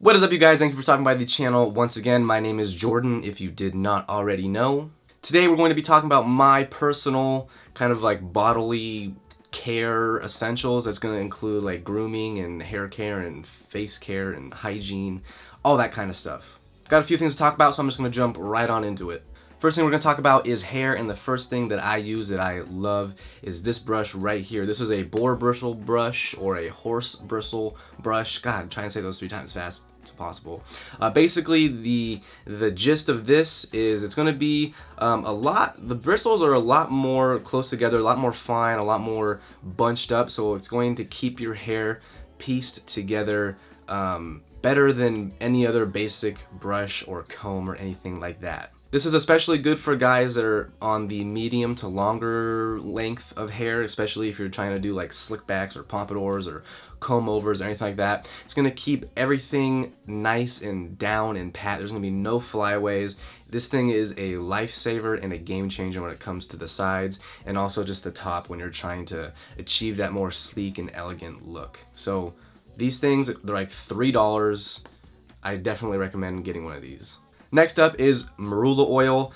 What is up, you guys? Thank you for stopping by the channel once again. My name is Jordan, if you did not already know. Today we're going to be talking about my personal kind of like bodily care essentials. That's going to include like grooming and hair care and face care and hygiene, all that kind of stuff. Got a few things to talk about, so I'm just going to jump right on into it. First thing we're going to talk about is hair, and the first thing that I use that I love is this brush right here. This is a boar bristle brush or a horse bristle brush. God, try and say those 3 times fast as possible. Basically, the gist of this is it's going to be the bristles are a lot more close together, a lot more fine, a lot more bunched up, so it's going to keep your hair pieced together better than any other basic brush or comb or anything like that. This is especially good for guys that are on the medium to longer length of hair, especially if you're trying to do like slick backs or pompadours or comb overs or anything like that. It's going to keep everything nice and down and pat. There's going to be no flyaways. This thing is a lifesaver and a game changer when it comes to the sides and also just the top when you're trying to achieve that more sleek and elegant look. So these things, they're like $3. I definitely recommend getting one of these. Next up is marula oil.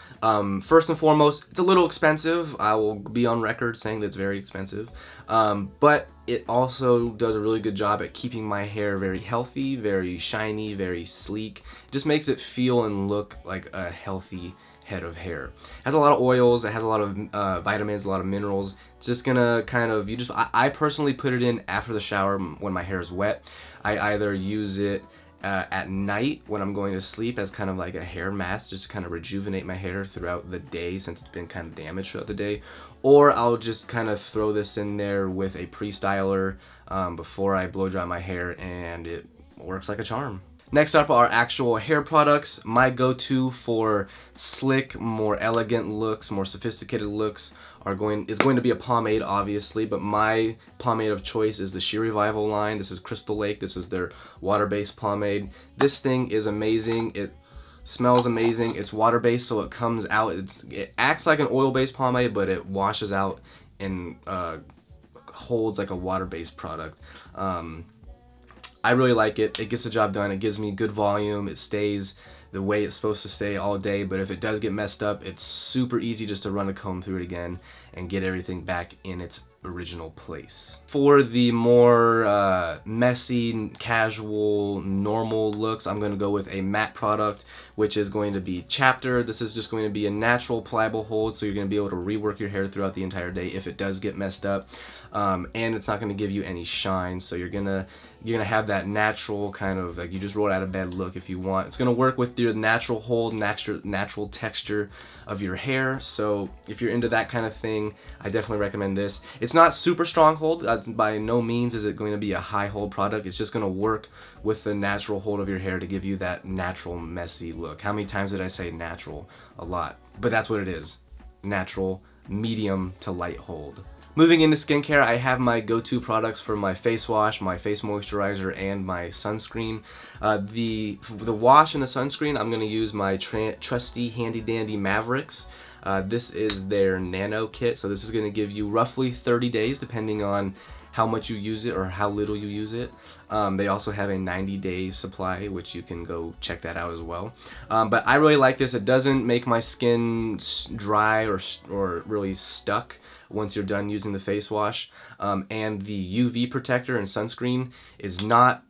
First and foremost, it's a little expensive. I will be on record saying that it's very expensive, but it also does a really good job at keeping my hair very healthy, very shiny, very sleek. It just makes it feel and look like a healthy head of hair. It has a lot of oils, it has a lot of vitamins, a lot of minerals. It's just gonna kind of, I personally put it in after the shower when my hair is wet. I either use it at night when I'm going to sleep as kind of like a hair mask, just to kind of rejuvenate my hair throughout the day since it's been kind of damaged throughout the day, or I'll just kind of throw this in there with a pre-styler before I blow dry my hair, and it works like a charm. Next up are actual hair products. My go-to for slick, more elegant looks, more sophisticated looks is going to be a pomade, obviously, but my pomade of choice is the Sheer Revival line. This is Crystal Lake. This is their water-based pomade. This thing is amazing. It smells amazing. It's water-based, so it comes out. It acts like an oil-based pomade, but it washes out and holds like a water-based product. I really like it. It gets the job done. It gives me good volume. It stays the way it's supposed to stay all day, but if it does get messed up, it's super easy just to run a comb through it again and get everything back in its original place. For the more messy, casual, normal looks, I'm going to go with a matte product, which is going to be Chapter. This is just going to be a natural pliable hold, so you're going to be able to rework your hair throughout the entire day if it does get messed up, and it's not going to give you any shine, so you're gonna have that natural kind of like you just rolled out of bed look if you want. It's gonna work with your natural hold, natural texture of your hair. So if you're into that kind of thing, I definitely recommend this. It's not super strong hold. By no means is it going to be a high hold product. It's just gonna work with the natural hold of your hair to give you that natural messy look. How many times did I say natural? A lot. But that's what it is. Natural, medium to light hold. Moving into skincare, I have my go-to products for my face wash, my face moisturizer, and my sunscreen. The wash and the sunscreen, I'm going to use my trusty handy dandy Mavericks. This is their nano kit, so this is going to give you roughly 30 days depending on how much you use it or how little you use it. They also have a 90-day supply, which you can go check that out as well. But I really like this. It doesn't make my skin dry or really stuck once you're done using the face wash, and the UV protector and sunscreen is not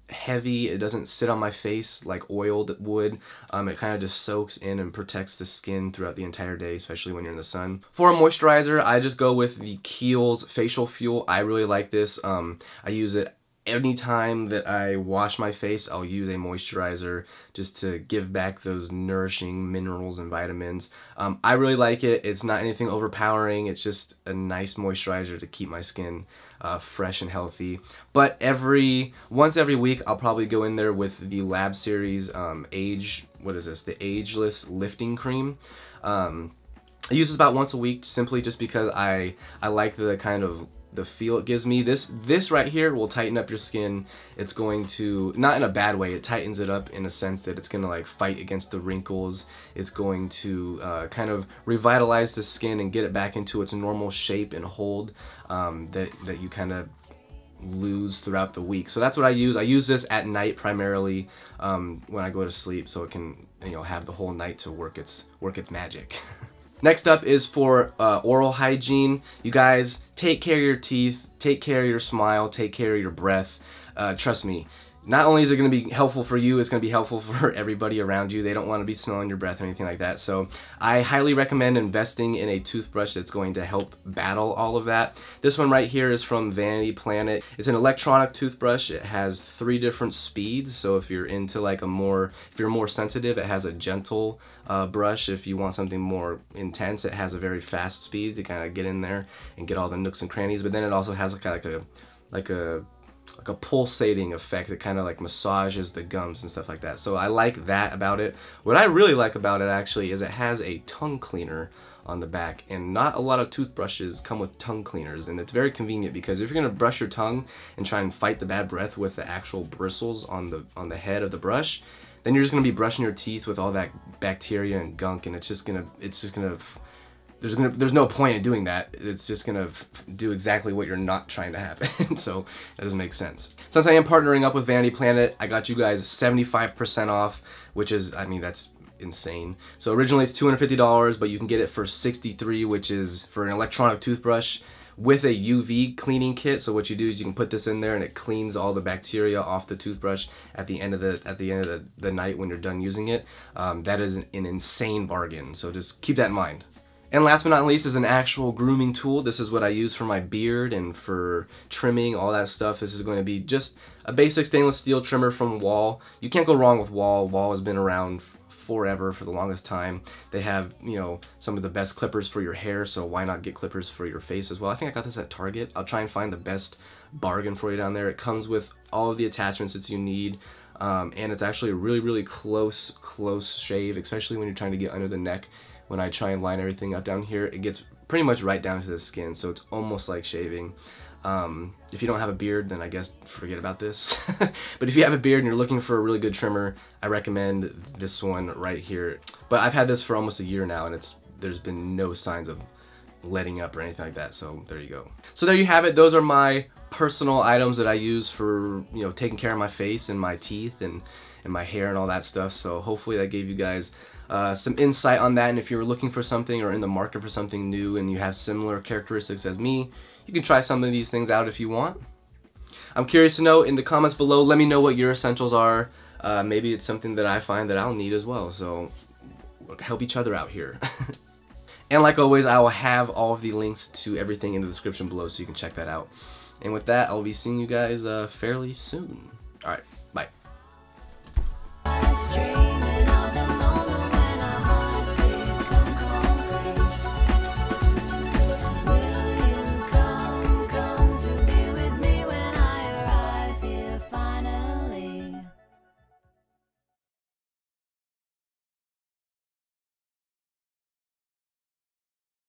heavy. It doesn't sit on my face like oil would. It kind of just soaks in and protects the skin throughout the entire day, especially when you're in the sun. For a moisturizer, I just go with the Kiehl's Facial Fuel. I really like this. I use it anytime that I wash my face. I'll use a moisturizer just to give back those nourishing minerals and vitamins. I really like it. It's not anything overpowering. It's just a nice moisturizer to keep my skin fresh and healthy. But once every week, I'll probably go in there with the Lab Series the Ageless Lifting Cream. I use this about once a week simply just because I like the kind of the feel it gives me. This right here will tighten up your skin. It's going to, not in a bad way, it tightens it up in a sense that it's going to like fight against the wrinkles. It's going to kind of revitalize the skin and get it back into its normal shape and hold that you kind of lose throughout the week. So that's what I use. I use this at night primarily when I go to sleep, so it can, you know, have the whole night to work its magic. Next up is for oral hygiene. You guys, take care of your teeth, take care of your smile, take care of your breath. Trust me, not only is it going to be helpful for you, it's going to be helpful for everybody around you. They don't want to be smelling your breath or anything like that. So I highly recommend investing in a toothbrush that's going to help battle all of that. This one right here is from Vanity Planet. It's an electronic toothbrush. It has 3 different speeds. So if you're into like if you're more sensitive, it has a gentle brush. If you want something more intense, it has a very fast speed to kind of get in there and get all the nooks and crannies. But then it also has like a pulsating effect that kind of like massages the gums and stuff like that. So I like that about it. What I really like about it actually is it has a tongue cleaner on the back, and not a lot of toothbrushes come with tongue cleaners, and it's very convenient because if you're gonna brush your tongue and try and fight the bad breath with the actual bristles on the head of the brush, then you're just gonna be brushing your teeth with all that bacteria and gunk, and there's no point in doing that. It's just gonna do exactly what you're not trying to happen. So that doesn't make sense. Since I am partnering up with Vanity Planet, I got you guys 75% off, which is, I mean, that's insane. So originally it's $250, but you can get it for $63, which is for an electronic toothbrush with a UV cleaning kit. So what you do is you can put this in there and it cleans all the bacteria off the toothbrush at the end of the night when you're done using it. That is an insane bargain. So just keep that in mind. And last but not least is an actual grooming tool. This is what I use for my beard and for trimming, all that stuff. This is going to be just a basic stainless steel trimmer from Wahl. You can't go wrong with Wahl. Wahl has been around forever, for the longest time. They have, you know, some of the best clippers for your hair, so why not get clippers for your face as well? I think I got this at Target. I'll try and find the best bargain for you down there. It comes with all of the attachments that you need. And it's actually a really close shave, especially when you're trying to get under the neck. When I try and line everything up down here, it gets pretty much right down to the skin, so it's almost like shaving. If you don't have a beard, then I guess forget about this. But if you have a beard and you're looking for a really good trimmer, I recommend this one right here. But I've had this for almost a year now, and there's been no signs of letting up or anything like that, so there you go. So there you have it. Those are my personal items that I use for, you know, taking care of my face and my teeth and my hair and all that stuff. So hopefully that gave you guys some insight on that, and if you're looking for something or in the market for something new and you have similar characteristics as me, you can try some of these things out if you want. I'm curious to know in the comments below. Let me know what your essentials are. Maybe it's something that I find that I'll need as well, so help each other out here. And like always, I will have all of the links to everything in the description below so you can check that out. And with that, I'll be seeing you guys fairly soon. Alright.